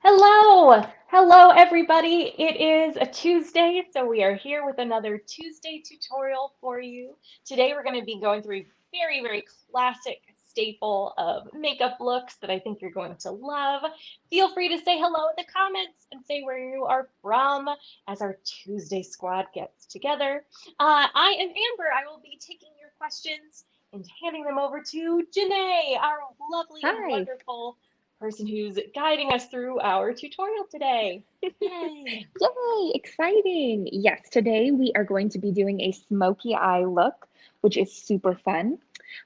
Hello everybody. It is a Tuesday, so we are here with another Tuesday tutorial for you. Today we're going to be going through a very classic staple of makeup looks that I think you're going to love. Feel free to say hello in the comments and say where you are from as our Tuesday squad gets together. I am Amber. I will be taking your questions and handing them over to Jené, our lovely and Hi. wonderful person who's guiding us through our tutorial today. Yay! Yay, exciting. Yes, today we are going to be doing a smoky eye look, which is super fun.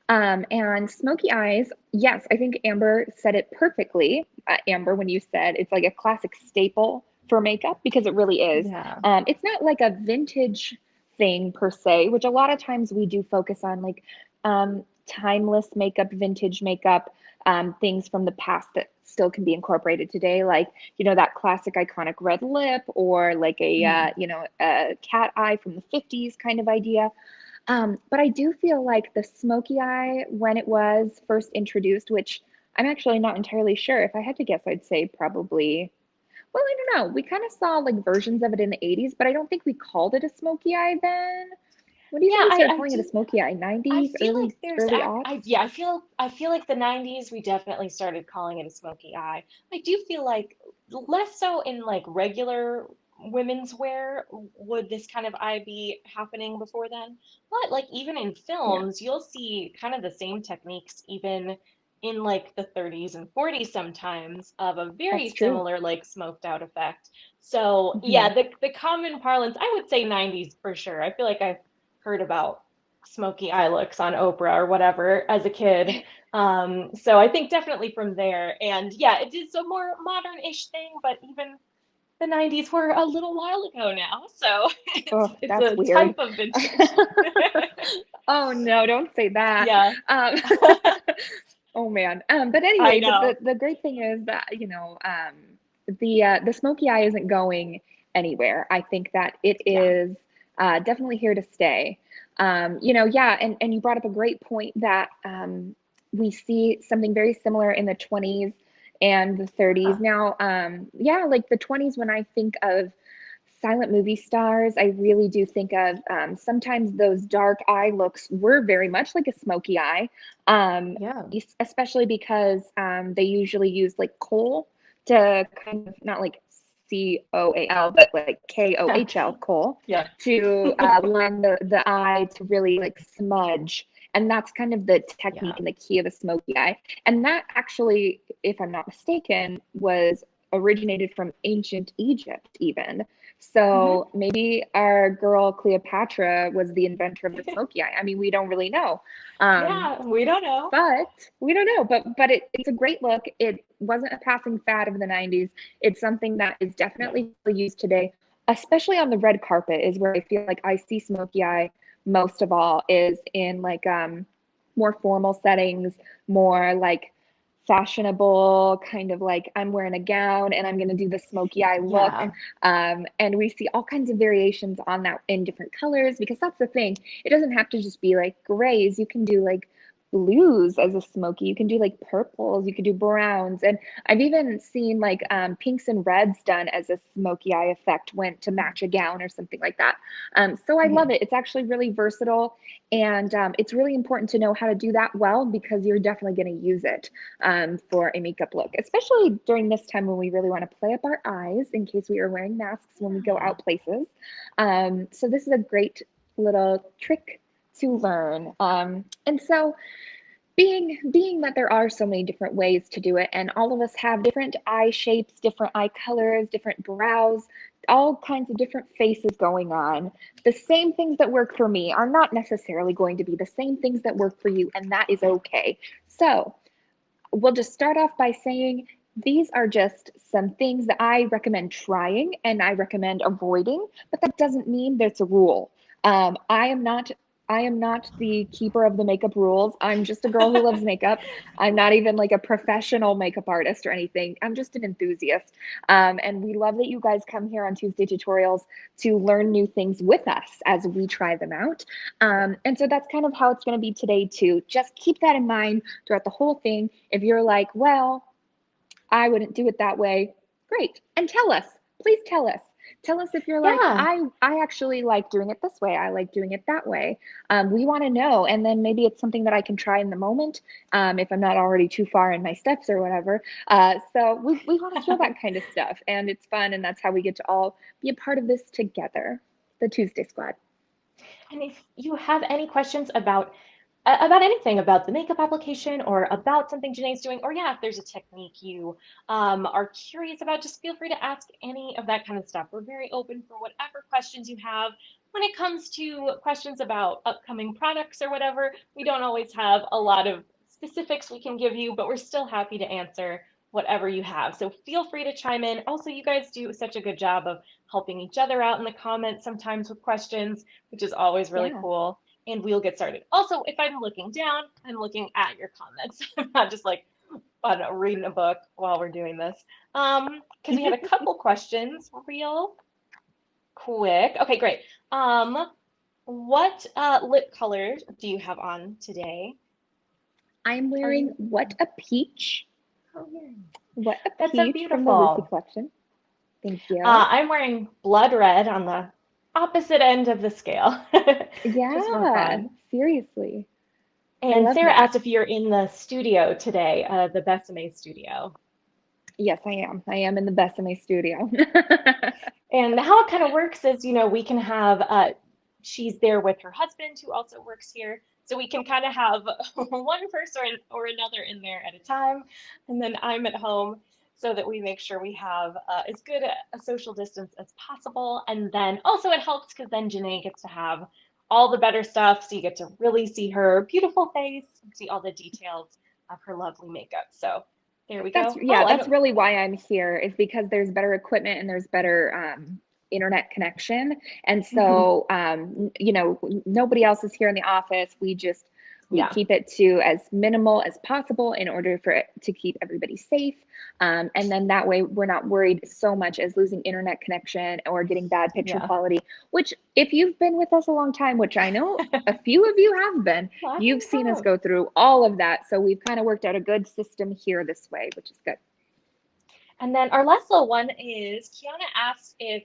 And smoky eyes, yes, I think Amber said it perfectly. Amber, when you said it's like a classic staple for makeup, because it really is. Yeah. It's not like a vintage thing per se, which a lot of times we do focus on, like timeless makeup, vintage makeup, things from the past that still can be incorporated today, like that classic iconic red lip, or like a Mhm. a cat eye from the 50s kind of idea. But I do feel like the smoky eye, when it was first introduced, which I'm actually not entirely sure. If I had to guess, I'd say probably, well, I don't know. We kind of saw like versions of it in the 80s, but I don't think we called it a smoky eye then. When do you Yeah, think we started I calling it a do. smoky eye? I 90s, feel like early aughts? I feel like the 90s we definitely started calling it a smoky eye. I do feel like less so in like regular women's wear would this kind of eye be happening before then. But like even in Yeah, films, you'll see kind of the same techniques even in like the 30s and 40s sometimes of a very that's true. similar like smoked out effect. So Hmm. yeah, the common parlance, I would say 90s for sure. I feel like I've heard about smoky eye looks on Oprah or whatever as a kid. So I think definitely from there. And yeah, it is a more modern-ish thing, but even the 90s were a little while ago now. So Oh, it's that's a weird. type of vintage. Oh no, don't say that. Yeah. Um, oh man. But I anyway, know. the great thing is that, the smoky eye isn't going anywhere. I think that it Yeah. is definitely here to stay. Yeah, and you brought up a great point that we see something very similar in the 20s and the 30s. Yeah. Now, yeah, like the 20s, when I think of silent movie stars, I really do think of, sometimes those dark eye looks were very much like a smoky eye, Yeah. especially because they usually use like coal to kind of, not like COAL, but like KOHL, coal, Yeah. to line the eye to really like smudge. And that's kind of the technique Yeah. and the key of a smoky eye. And that actually, if I'm not mistaken, was originated from ancient Egypt, even. Hmm. So maybe our girl Cleopatra was the inventor of the smoky eye. I mean, we don't really know. Um, Yeah. We don't know. but we don't know. But it's a great look. It wasn't a passing fad of the 90s. It's something that is Yeah. definitely still used today, especially on the red carpet, is where I feel like I see smoky eye most of all, is in like more formal settings, more like fashionable, kind of like I'm wearing a gown and I'm going to do the smoky eye look. Yeah. And we see all kinds of variations on that in different colors, because that's the thing. It doesn't have to just be like grays. You can do like blues as a smoky. You can do like purples. You can do browns. And I've even seen like pinks and reds done as a smoky eye effect, went to match a gown or something like that. So I love Hmm. it. It's actually really versatile. And it's really important to know how to do that well, because you're definitely going to use it for a makeup look, especially during this time when we really want to play up our eyes in case we are wearing masks when we go Yeah. out places. So this is a great little trick to learn. And so being that there are so many different ways to do it, and all of us have different eye shapes, different eye colors, different brows, all kinds of different faces going on, the same things that work for me are not necessarily going to be the same things that work for you, and that is okay. So we'll just start off by saying these are just some things that I recommend trying and I recommend avoiding, but that doesn't mean there's a rule. I am not the keeper of the makeup rules. I'm just a girl who loves makeup. I'm not even like a professional makeup artist or anything. I'm just an enthusiast. And we love that you guys come here on Tuesday tutorials to learn new things with us as we try them out. And so that's kind of how it's going to be today, too. Just keep that in mind throughout the whole thing. If you're like, well, I wouldn't do it that way, Great. And tell us, please tell us. Tell us if you're like, Yeah. I actually like doing it this way. I like doing it that way. We want to know. And then maybe it's something that I can try in the moment if I'm not already too far in my steps or whatever. So we want to hear that kind of stuff. And it's fun. And that's how we get to all be a part of this together, the Tuesday Squad. And if you have any questions about anything, about the makeup application or about something Jené's doing, or yeah, if there's a technique you are curious about, just feel free to ask any of that kind of stuff. We're very open for whatever questions you have. When it comes to questions about upcoming products or whatever, we don't always have a lot of specifics we can give you, but we're still happy to answer whatever you have. So feel free to chime in. Also, you guys do such a good job of helping each other out in the comments sometimes with questions, which is always really Yeah. cool. And we'll get started. Also, if I'm looking down, I'm looking at your comments. I'm not just like reading a book while we're doing this. Because we had a couple questions real quick. Okay, great. What lip colors do you have on today? I'm Are wearing you? What a Peach. Oh, yeah. What a That's so Peach from the Lucy beautiful. collection. Thank you. I'm wearing blood red on the opposite end of the scale, just for Yeah, fun. seriously. I And love Sarah that. asked if you're in the studio today, the Besame studio. Yes, I am. I am in the Besame studio. And how it kind of works is, we can have, she's there with her husband who also works here. So we can kind of have one person or another in there at a time. And then I'm at home so that we make sure we have as good a social distance as possible. And then also it helps because then Jené gets to have all the better stuff. So you get to really see her beautiful face and see all the details of her lovely makeup. So there we That's go. yeah, Oh, I that's don't. really why I'm here is because there's better equipment and there's better internet connection. And so nobody else is here in the office. We Yeah, keep it to as minimal as possible in order for it to keep everybody safe. And then that way we're not worried so much as losing internet connection or getting bad picture yeah. quality, which if you've been with us a long time, which I know a few of you have been, I you've seen us have. go through all of that. So we've kind of worked out a good system here this way, which is good. And then our last little one is Kiana asked if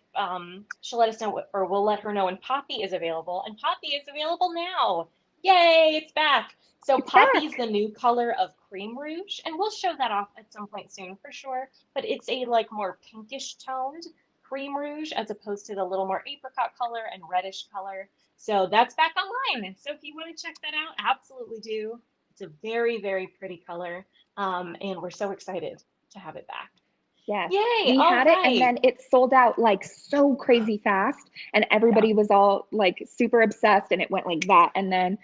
she'll let us know or we'll let her know when Poppy is available. And Poppy is available now. Yay, it's back. So It's Poppy's the back. new color of cream rouge, and we'll show that off at some point soon for sure. But it's a like more pinkish toned cream rouge as opposed to the little more apricot color and reddish color. So that's back online. So if you want to check that out, absolutely do. It's a very, very pretty color. And we're so excited to have it back. Yes. Yay! We All had it and right. then it sold out like so crazy fast and Yeah. everybody was all like super obsessed and it went like that. And then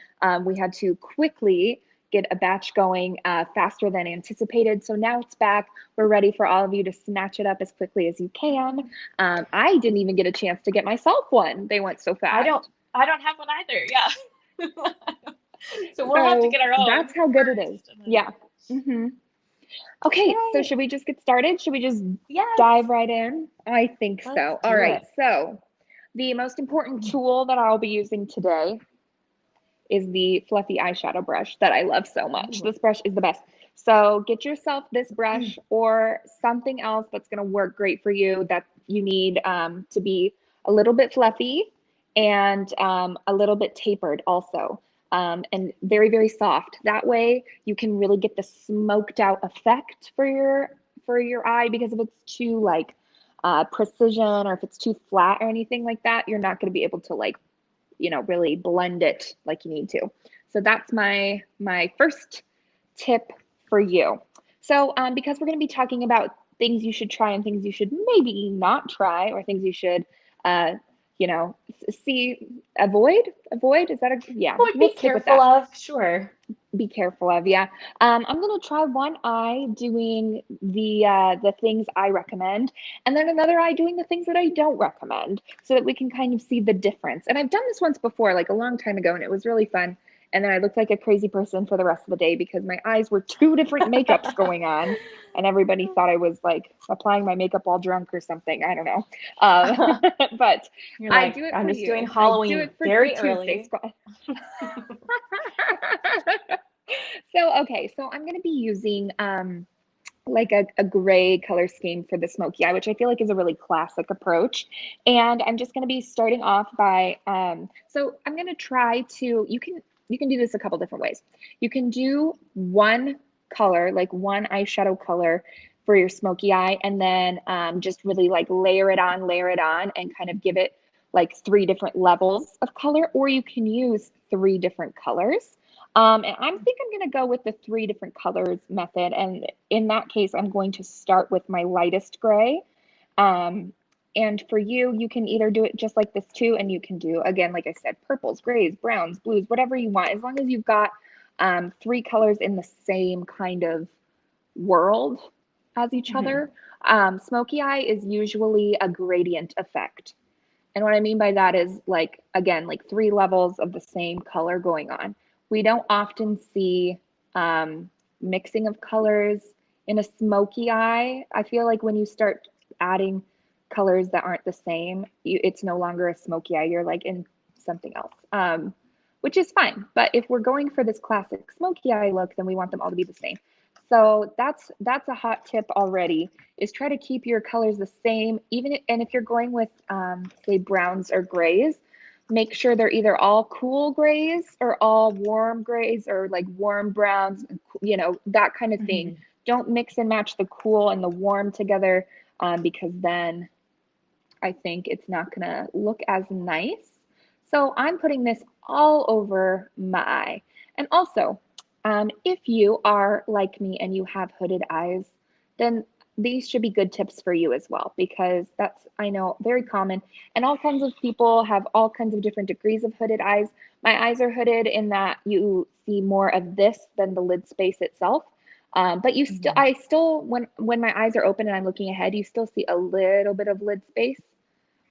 we had to quickly get a batch going faster than anticipated. So now it's back. We're ready for all of you to snatch it up as quickly as you can. I didn't even get a chance to get myself one. They went so I don't fast. I don't have one either. Yeah. So we'll have to So get our own that's how good it is. first and then Yeah. hmm Okay, so yay. should we just get started? Should we just Yes. dive right in? I think Let's so. All do right, it. so the most important tool that I'll be using today is the fluffy eyeshadow brush that I love so much. Ooh. This brush is the best. So get yourself this brush or something else that's going to work great for you that you need to be a little bit fluffy and a little bit tapered also. And very, very soft. That way you can really get the smoked out effect for your eye because if it's too like precision or if it's too flat or anything like that, you're not going to be able to like really blend it like you need to. So that's my first tip for you. So because we're going to be talking about things you should try and things you should maybe not try or things you should uh, see avoid is that a yeah, Would we'll be stick with careful that. of, sure. Be careful of, yeah. I'm gonna try one eye doing the things I recommend, and then another eye doing the things that I don't recommend, so that we can kind of see the difference. And I've done this once before, like a long time ago, and it was really fun. And then I looked like a crazy person for the rest of the day because my eyes were two different makeups going on, and everybody thought I was like applying my makeup all drunk or something. I don't know, but You're I like, do it I'm for just doing you. I do Halloween it for the very Tuesday early. squad. So, okay, so I'm going to be using like a gray color scheme for the smoky eye, which I feel like is a really classic approach. And I'm just going to be starting off by, so I'm going to try to, you can do this a couple different ways. You can do one color, like one eyeshadow color for your smoky eye, and then just really like layer it on, and kind of give it like 3 different levels of color, or you can use 3 different colors. And I think I'm going to go with the 3 different colors method. And in that case, I'm going to start with my lightest gray. Um, and for you, you can either do it just like this too, and you can do, again, like I said, purples, grays, browns, blues, whatever you want, as long as you've got 3 colors in the same kind of world as each Hmm. other. Smoky eye is usually a gradient effect. And what I mean by that is like, again, like 3 levels of the same color going on. We don't often see um, mixing of colors in a smoky eye. I feel like when you start adding colors that aren't the same, it's no longer a smoky eye. You're like in something else, which is fine. But if we're going for this classic smoky eye look, then we want them all to be the same. So that's a hot tip already, is try to keep your colors the same, even if, and if you're going with say browns or grays, make sure they're either all cool grays or all warm grays, or like warm browns, you know, that kind of thing. Hmm. Don't mix and match the cool and the warm together, because then I think it's not gonna look as nice. So I'm putting this all over my eye. And also, if you are like me and you have hooded eyes, then these should be good tips for you as well, because that's, I know, very common. And all kinds of people have all kinds of different degrees of hooded eyes. My eyes are hooded in that you see more of this than the lid space itself. But you still, Hmm. I still, when my eyes are open and I'm looking ahead, you still see a little bit of lid space,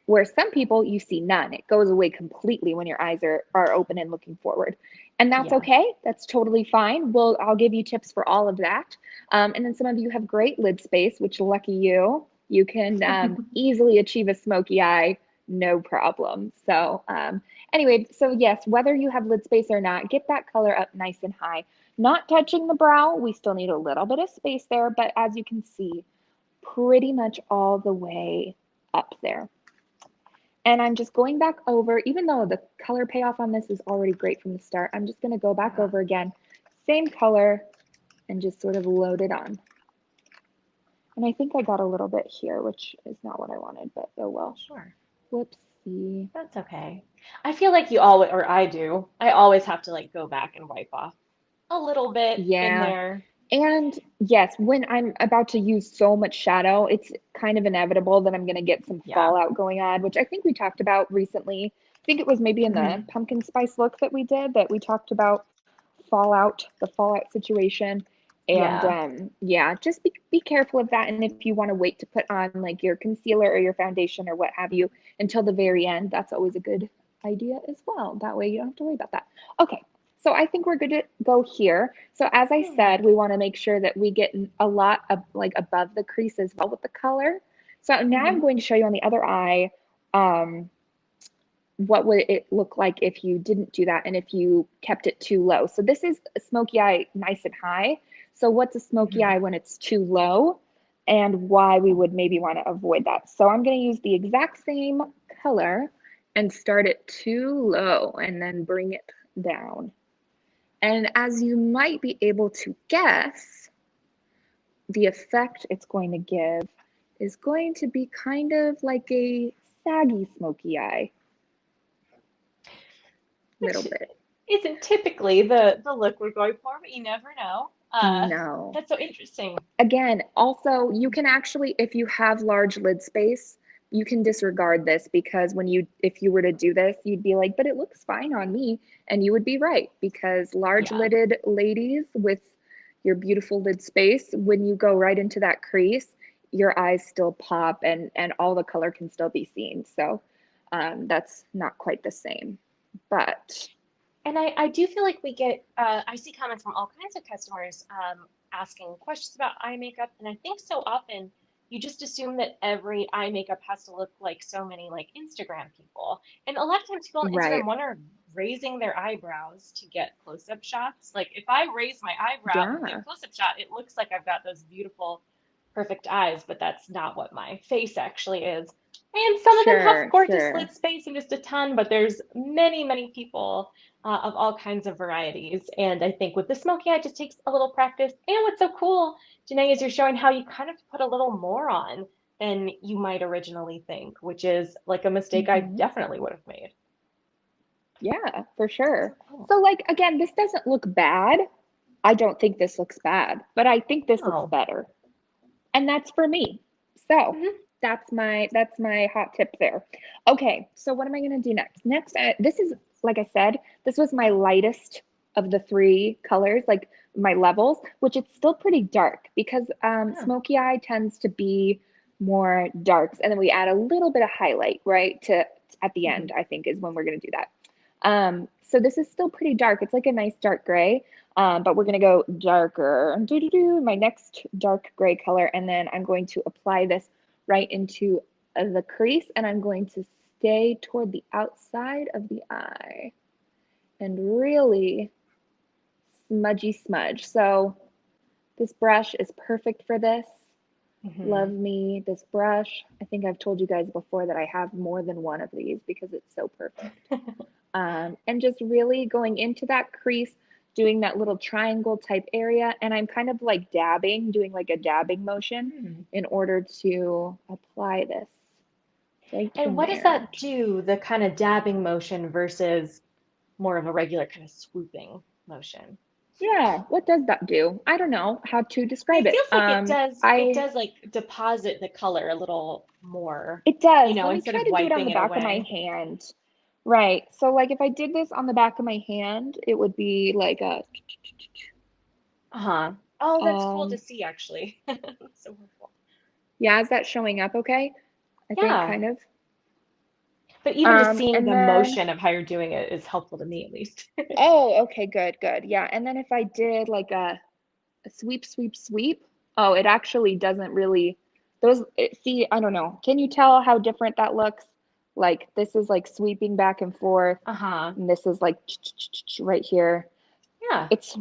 where some people you see none. It goes away completely when your eyes are open and looking forward. And that's Yeah. okay. That's totally fine. I'll give you tips for all of that. And then some of you have great lid space, which lucky you. You can easily achieve a smoky eye, no problem. So anyway, so yes, whether you have lid space or not, get that color up nice and high. Not touching the brow. We still need a little bit of space there, but as you can see, pretty much all the way up there. And I'm just going back over, even though the color payoff on this is already great from the start, I'm just going to go back Yeah. over again, same color, and just sort of load it on. And I think I got a little bit here, which is not what I wanted, but oh well. Sure. Whoopsie. That's okay. I feel like you always, or I do, I always have to like go back and wipe off a little bit in Yeah. there. And yes, when I'm about to use so much shadow, it's kind of inevitable that I'm going to get some Yeah. fallout going on, which I think we talked about recently. I think it was maybe in the Hmm. pumpkin spice look that we did, that we talked about the fallout situation. And Yeah. yeah, just be careful of that. And if you want to wait to put on like your concealer or your foundation or what have you until the very end, that's always a good idea as well. That way you don't have to worry about that. Okay, so I think we're good to go here. So as I Yeah. said, we want to make sure that we get a lot of like above the crease as well with the color. So now I'm Hmm. going to show you on the other eye, um, what would it look like if you didn't do that and if you kept it too low. So this is a smoky eye nice and high. So what's a smoky Hmm. eye when it's too low, and why we would maybe want to avoid that. So I'm going to use the exact same color and start it too low and then bring it down. And as you might be able to guess, the effect it's going to give is going to be kind of like a saggy smoky eye, little Which bit. isn't typically the look we're going for, but you never know. No. That's so interesting. Again, also, you can actually, if you have large lid space, you can disregard this, because if you were to do this, you'd be like, but it looks fine on me. And you would be right, because large Yeah. lidded ladies with your beautiful lid space, when you go right into that crease, your eyes still pop, and all the color can still be seen. So that's not quite the same. But And I do feel like we get, I see comments from all kinds of customers asking questions about eye makeup. And I think so often you just assume that every eye makeup has to look like so many like Instagram people. And a lot of times people on Instagram right. want to raising their eyebrows to get close-up shots. Like if I raise my eyebrow and get a Yeah, close-up shot, it looks like I've got those beautiful, perfect eyes, but that's not what my face actually is. And some of them have sure, gorgeous lid sure. space and just a ton, but there's many, many people of all kinds of varieties. And I think with the smoky eye, it just takes a little practice. And what's so cool, Jené, is you're showing how you kind of put a little more on than you might originally think, which is like a mistake I Hmm. definitely would have made. Yeah, for So sure. cool. So like again, this doesn't look bad. I don't think this looks bad, but I think this looks Oh. better. And that's for me. So Hmm. that's my hot tip there. Okay, so what am I gonna do next? Next, this is like I said, this was my lightest of the three colors, like my levels, which it's still pretty dark because Yeah. smoky eye tends to be more darks, and then we add a little bit of highlight right to at the Hmm. end. I think is when we're gonna do that. So this is still pretty dark. It's like a nice dark gray, but we're gonna go darker. My next dark gray color, and then I'm going to apply this right into the crease, and I'm going to stay toward the outside of the eye and really smudgy smudge. So this brush is perfect for this. Love Hmm. me this brush. I think I've told you guys before that I have more than one of these because it's so perfect. And just really going into that crease, doing that little triangle type area. And I'm kind of like dabbing, doing like a dabbing motion Hmm. in order to apply this right And in what does there. that do, the kind of dabbing motion versus more of a regular kind of swooping motion? Yeah, what does that do? I don't know how to describe It it. feels like it I does like deposit the color a little more, It you does. know, Let me instead try of to do it on wiping the it back of my away. hand. Right. So like if I did this on the back of my hand, it would be like a Uh-huh. Oh, that's cool to um see actually. So wonderful. yeah, is that showing up okay? I think Yeah. kind of. But even just seeing And the then motion of how you're doing it is helpful to me at least. oh, okay, good, good. Yeah. And then if I did like a sweep, sweep, sweep, oh, it actually doesn't really see, I don't know. Can you tell how different that looks? Like this is like sweeping back and forth, Uh-huh. and this is like right here. Yeah. It's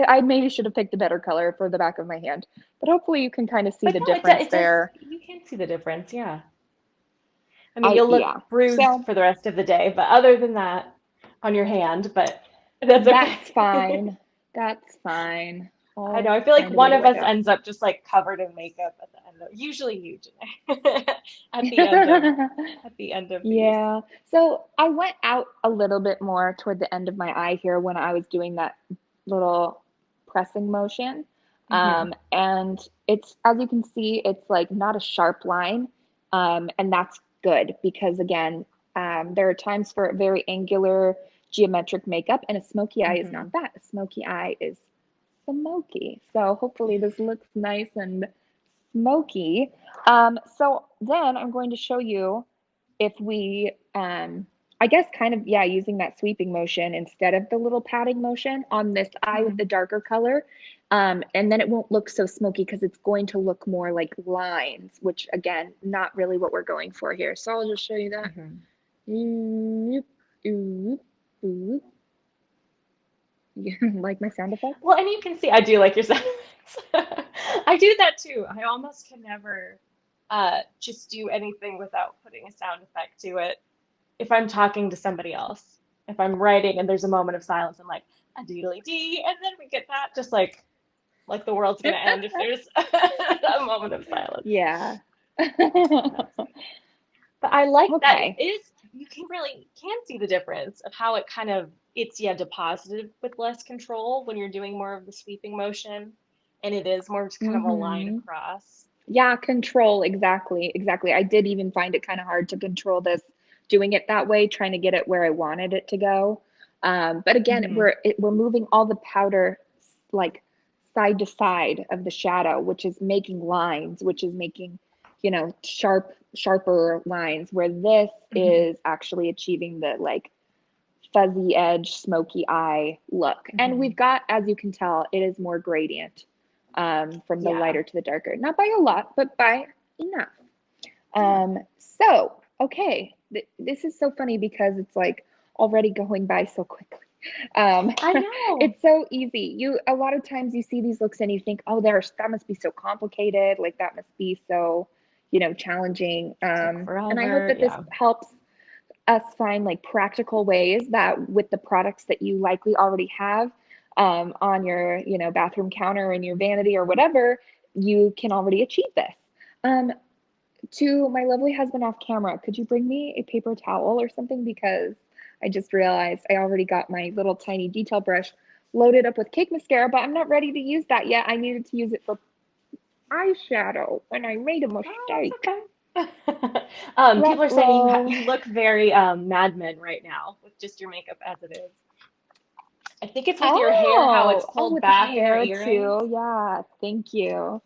I maybe should have picked a better color for the back of my hand, but hopefully you can kind of see But the no, difference it does, there. you can see the difference, yeah. I mean, I you'll look yeah. bruised So for the rest of the day, but other than that, on your hand, but that's that's okay. fine. That's fine. I know. I'll I feel like find a way one to of wipe us it off. ends up just like covered in makeup at the end of, usually you, Jené, at the end of these. Yeah. So I went out a little bit more toward the end of my eye here when I was doing that little pressing motion. Hmm. And it's, as you can see, it's like not a sharp line. And that's good because, again, there are times for very angular geometric makeup, and a smoky eye is not Hmm. that. A smoky eye is smoky. So hopefully this looks nice and smoky. So then I'm going to show you if we, I guess kind of, yeah, using that sweeping motion instead of the little patting motion on this eye with Hmm. the darker color. And then it won't look so smoky because it's going to look more like lines, which again, not really what we're going for here. So I'll just show you that. Hmm. Oop, oop, oop. Like my sound effects? Well, and you can see I do like your sound effects. I do that too. I almost can never just do anything without putting a sound effect to it. If I'm talking to somebody else, if I'm writing and there's a moment of silence, I'm like a deedly dee, and then we get that just like the world's gonna end if there's a moment of silence. Yeah. It's nuts. But I like that it Okay. is you can really can see the difference of how it kind of it's yeah deposited with less control when you're doing more of the sweeping motion, and it is more just kind of a line Mm-hmm. across. Yeah, control. Exactly. Exactly. I did even find it kind of hard to control this, doing it that way, trying to get it where I wanted it to go. But again, Hmm. we're moving all the powder like side to side of the shadow, which is making lines, which is making, sharper lines, where this Hmm. is actually achieving the like fuzzy edge, smoky eye look. And Hmm. we've got, as you can tell, it is more gradient from the Yeah. lighter to the darker. Not by a lot, but by enough. Yeah. So, okay, this is so funny because it's like already going by so quickly. Um, I know. it's so easy. A lot of times you see these looks and you think, oh, that must be so complicated. Like that must be so, challenging. Take And I hope forever. that this Yeah. helps us find like practical ways that with the products that you likely already have on your, bathroom counter in your vanity or whatever, you can already achieve this. Um, to my lovely husband off camera, could you bring me a paper towel or something? Because I just realized I already got my little tiny detail brush loaded up with cake mascara, but I'm not ready to use that yet. I needed to use it for eyeshadow and I made a Oh, it's mistake. okay. People Let are saying roll. you look very Mad Men right now with just your makeup as it is. I think it's with your hair, how it's Oh, pulled with the back and your hair earrings. too. Yeah, thank you.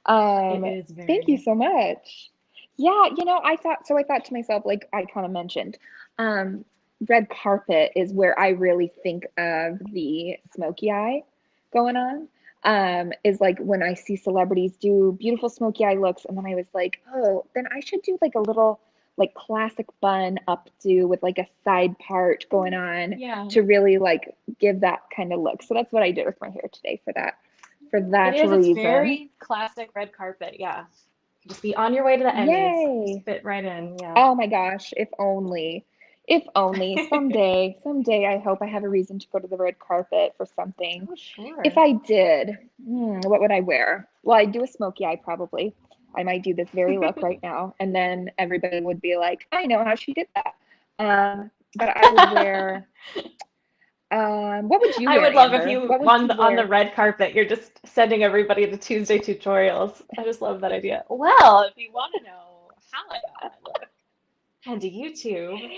It is Thank you very. so much. Yeah, I thought to myself, like I kind of mentioned, um, red carpet is where I really think of the smoky eye going on. Is like when I see celebrities do beautiful smoky eye looks, and then I was like, oh, then I should do like a little like classic bun updo with like a side part going on Yeah. to really like give that kind of look. So that's what I did with my hair today for It that is. It's reason. very classic red carpet. Yeah. Just be on your way to the Emmys. Just Yay. fit right in. Yeah. Oh my gosh, if only. If only someday I hope I have a reason to go to the red carpet for something. Oh, If sure. I did, what would I wear? Well, I'd do a smoky eye probably. I might do this very look right now, and then everybody would be like, I know how she did that. But I would wear, what would you I wear, would love if Amber? you What would you on the wear? red carpet, you're just sending everybody to Tuesday tutorials. I just love that idea. Well, if you want to know how I got my look, head to YouTube.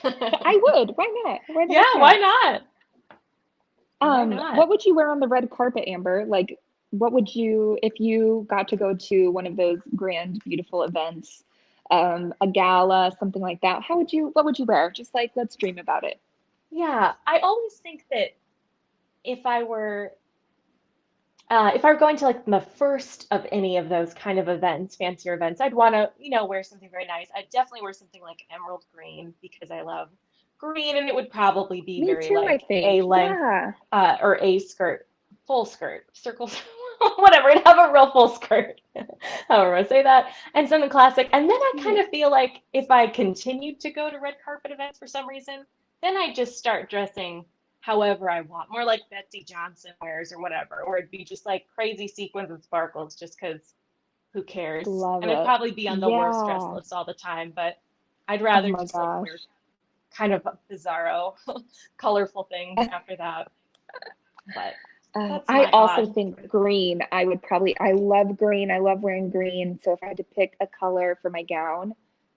I would. Why not? Why the heck Yeah, why not? not? Why not? What would you wear on the red carpet, Amber? Like, what would you, if you got to go to one of those grand, beautiful events, a gala, something like that? What would you wear? Just like, let's dream about it. Yeah, I always think that if I were if I were going to like the first of any of those kind of events, fancier events, I'd want to, wear something very nice. I'd definitely wear something like emerald green because I love green, and it would probably be Me very too, I like think. a length Yeah. or a skirt, full skirt, circles, whatever. It'd have a real full skirt, however I say that, and something classic. And then I kind Cute. of feel like if I continued to go to red carpet events for some reason, then I just start dressing however I want, more like Betsy Johnson wears or whatever, or it'd be just like crazy sequins and sparkles just because who cares? Love And I'd it. probably be on the worst dress Yeah. list all the time, but I'd Oh rather my just like wear gosh. kind of bizarro, colorful things after that. But that's I my also odd. think green. I love green. I love wearing green. So if I had to pick a color for my gown,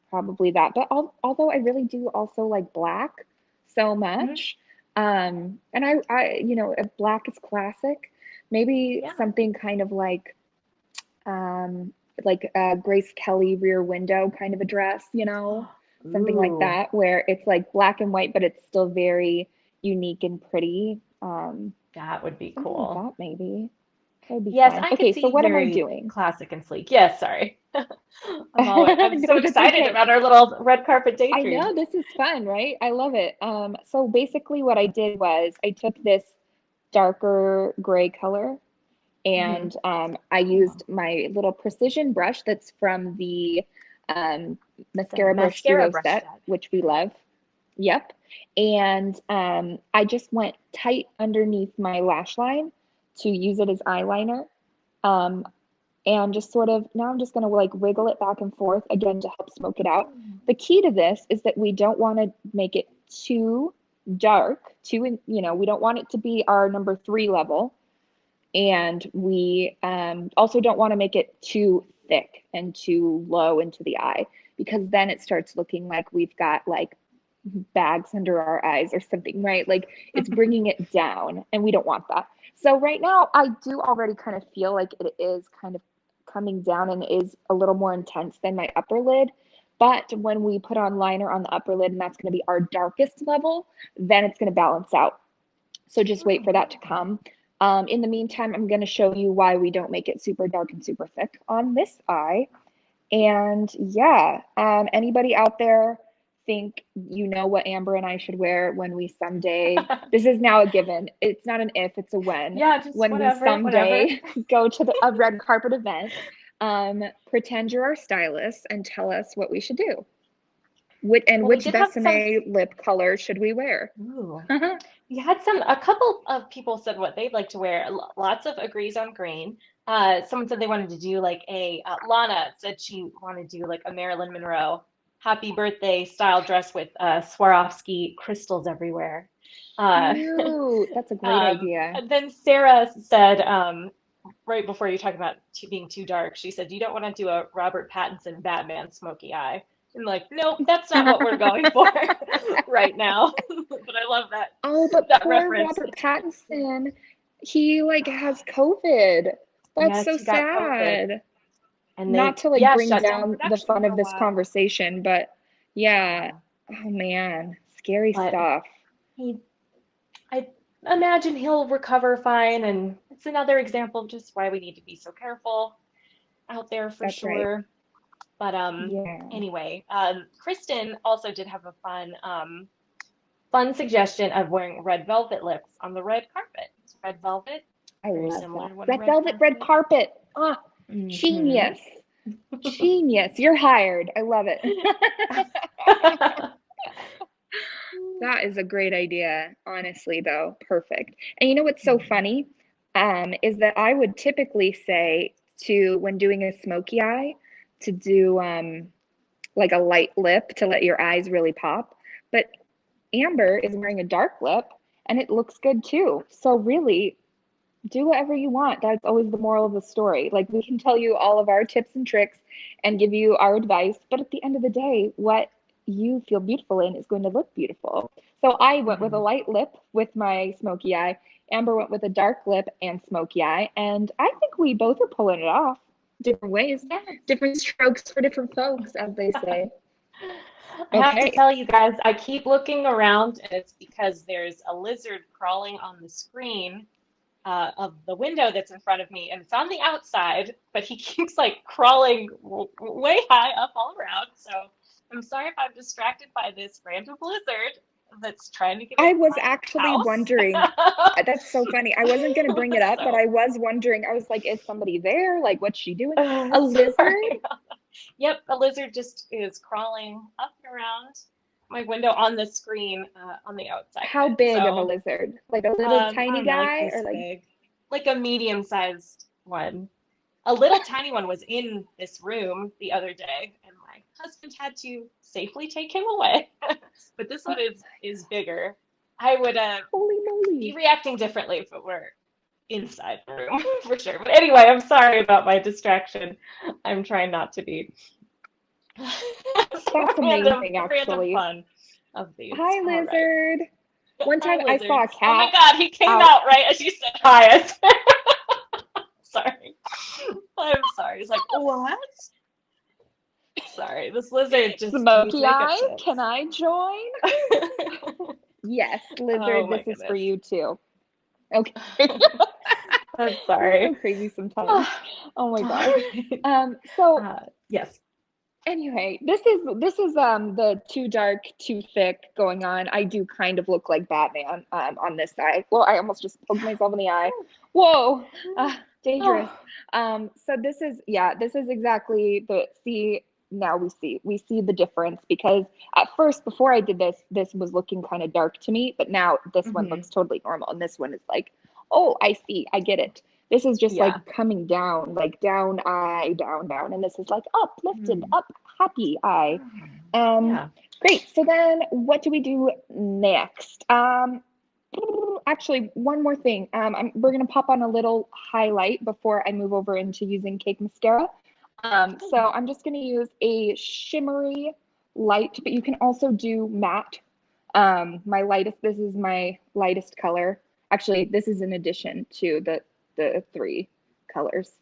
probably that. But although I really do also like black so Mhm. much. And if black is classic, maybe Yeah. something kind of like a Grace Kelly Rear Window kind of a dress, something like Ooh, that, where it's like black and white, but it's still very unique and pretty. that would be Something like cool. that, maybe. That would be Yes, fun. I could Okay, so see what am I very doing? classic and sleek. Yes, sorry. I'm so No, that's excited okay. about our little red carpet I daydream. know this is fun, right? I love it. So basically, what I did was I took this darker gray color Hmm. and I used my little precision brush that's from the um, The Mascara Brush mascara Duo brush set, set. which we love. Yep. And I just went tight underneath my lash line to use it as eyeliner. Um, and just sort of now I'm just going to like wiggle it back and forth again to help smoke it out. Mm. The key to this is that we don't want to make it too dark, we don't want it to be our number 3 level. And we also don't want to make it too thick and too low into the eye because then it starts looking like we've got like bags under our eyes or something, right? Like it's bringing it down, and we don't want that. So right now, I do already kind of feel like it is kind of coming down and is a little more intense than my upper lid. But when we put on liner on the upper lid, and that's going to be our darkest level, then it's going to balance out. So just wait Oh, for that to come. In the meantime, I'm going to show you why we don't make it super dark and super thick on this eye. And yeah, anybody out there think you know what Amber and I should wear when we someday, this is now a given. It's not an if, it's a when. Yeah, just When we whatever, whatever. someday go to a red carpet event, pretend you're our stylist and tell us what we should do. And Well, we which did have some. Besame lip color should we wear? Ooh. We had a couple of people said what they'd like to wear. Lots of agrees on green. Someone said they wanted to do like Lana said she wanted to do like a Marilyn Monroe happy birthday style dress with Swarovski crystals everywhere. Uh, Cute. That's a great idea. and then Sarah said, right before you talking about being too dark, she said, you don't want to do a Robert Pattinson Batman smoky eye. I'm like, nope, that's not what we're going for right now. But I love Oh, but that poor reference. Robert Pattinson. He like has COVID. That's Yes, so he got COVID, sad. and Not they to like yeah bring shut down down the production fun for of a this while. conversation, but yeah. Yeah, Oh man, scary but stuff. he, I imagine he'll recover fine, and it's another example of just why we need to be so careful out there for That's right. sure. But Yeah. anyway, Kristen also did have a fun suggestion of wearing red velvet lips on the red carpet. Red velvet, I very love similar that. to what a Red red velvet, red carpet. carpet. Ah, Hmm. genius. Genius. You're hired. I love it. That is a great idea, honestly, though. Perfect. And you know what's so funny? Is that I would typically say to, when doing a smoky eye, to do like a light lip to let your eyes really pop. But Amber is wearing a dark lip and it looks good too. So really, do whatever you want. That's always the moral of the story. Like we can tell you all of our tips and tricks and give you our advice, but at the end of the day, what you feel beautiful in is going to look beautiful. So I went with a Mhm. light lip with my smoky eye. Amber went with a dark lip and smoky eye, and I think we both are pulling it off. Different ways, Yes. different strokes for different folks, as they say. I have to Okay. tell you guys, I keep looking around, and it's because there's a lizard crawling on the screen of the window that's in front of me, and it's on the outside, but he keeps like crawling way high up all around. So I'm sorry if I'm distracted by this random lizard that's trying to get I into was my actually house. wondering, that's so funny. I wasn't going to bring it up, but So I was wondering, I was like, is somebody there? Like, what's she doing? A lizard? sorry. Yep, a lizard just is crawling up and around my window on the screen on the outside of How it. big of a So lizard? Like a little I tiny don't know, like guy or this like, big, like a medium-sized one. A little tiny one was in this room the other day, and my husband had to safely take him away. But this one is bigger. I would holy be moly. reacting differently if it were inside the room for sure. But anyway, I'm sorry about my distraction. I'm trying not to be. So That's random, amazing, random actually. fun of these. Hi, All right. lizard. One Hi, time I saw a lizards. Oh my cat God, he came out. out right as you said hi. Sorry. I'm sorry. He's like, what? Sorry. This lizard just, he's Smoky making eye, can fits. I join? Yes, Oh lizard, my this is for goodness. you too. Okay. I'm We're sorry. so crazy sometimes. All Oh my gosh. right. So Yes. anyway, this is the too dark, too thick going on. I do kind of look like Batman on this side. Well, I almost just poked myself in the eye. Whoa, dangerous. Oh, So this is yeah, this is exactly the see now we see the difference because at first before I did this was looking kind of dark to me, but now this one hmm. looks totally normal and this one is like, oh, I see, I get it. This is just like Yeah. coming down, like down eye, down, down. And this is like up, lifted, Hmm. up, happy eye. Um, Yeah. Great. So then what do we do next? Actually, one more thing. We're going to pop on a little highlight before I move over into using cake mascara. So I'm just going to use a shimmery light, but you can also do matte. This is my lightest color. Actually, this is in addition to the three colors.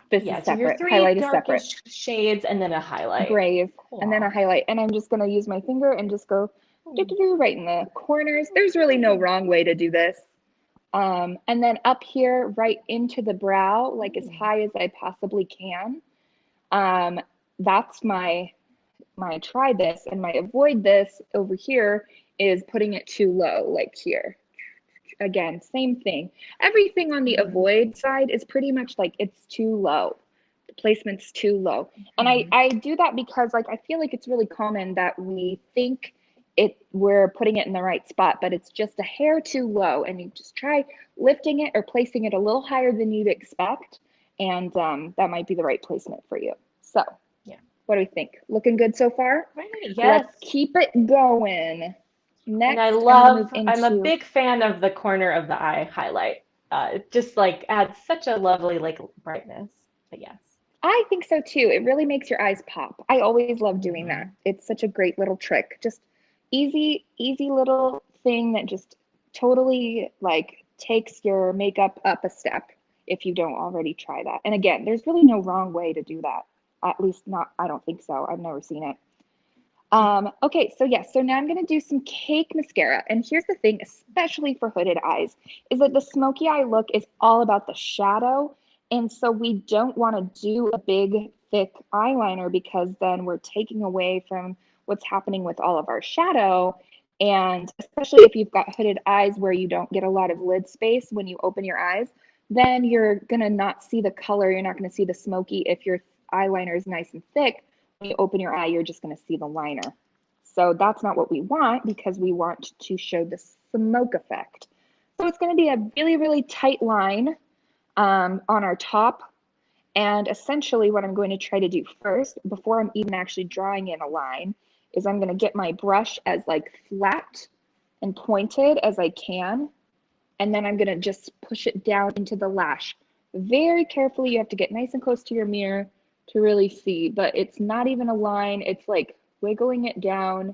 This is Yeah. So your separate. three Highlight is separate. darkish shades and then a highlight. Brave, and then a Cool. highlight. And I'm just going to use my finger and just go do, Hmm. do, do, right in the corners. There's really no wrong way to do this. And then up here, right into the brow, like as Hmm. high as I possibly can. Um, that's my try this and my avoid this over here is putting it too low, like here. Again, same thing. Everything on the avoid side is pretty much like it's too low. The placement's too low. And I do that because like I feel like it's really common that we think we're putting it in the right spot, but it's just a hair too low, and you just try lifting it or placing it a little higher than you'd expect, and that might be the right placement for you. So Yeah. what do we think? Looking good so far? Right, yes. Let's keep it going. Next, And I'm a big fan of the corner of the eye highlight. It just like adds such a lovely like brightness. But yes. I think so too. It really makes your eyes pop. I always love doing that. It's such a great little trick. Just easy little thing that just totally like takes your makeup up a step if you don't already try that. And again, there's really no wrong way to do that. At least not, I don't think so. I've never seen it. Okay, so yes, so now I'm gonna do some cake mascara. And here's the thing, especially for hooded eyes, is that the smoky eye look is all about the shadow. And so we don't wanna do a big, thick eyeliner because then we're taking away from what's happening with all of our shadow. And especially if you've got hooded eyes where you don't get a lot of lid space when you open your eyes, then you're gonna not see the color, you're not gonna see the smoky if your eyeliner is nice and thick. When you open your eye, you're just going to see the liner. So that's not what we want because we want to show the smoke effect. So it's going to be a really, really tight line on our top. And essentially what I'm going to try to do first, before I'm even actually drawing in a line, is I'm going to get my brush as like flat and pointed as I can. And then I'm going to just push it down into the lash. Very carefully, you have to get nice and close to your mirror to really see, but it's not even a line, it's like wiggling it down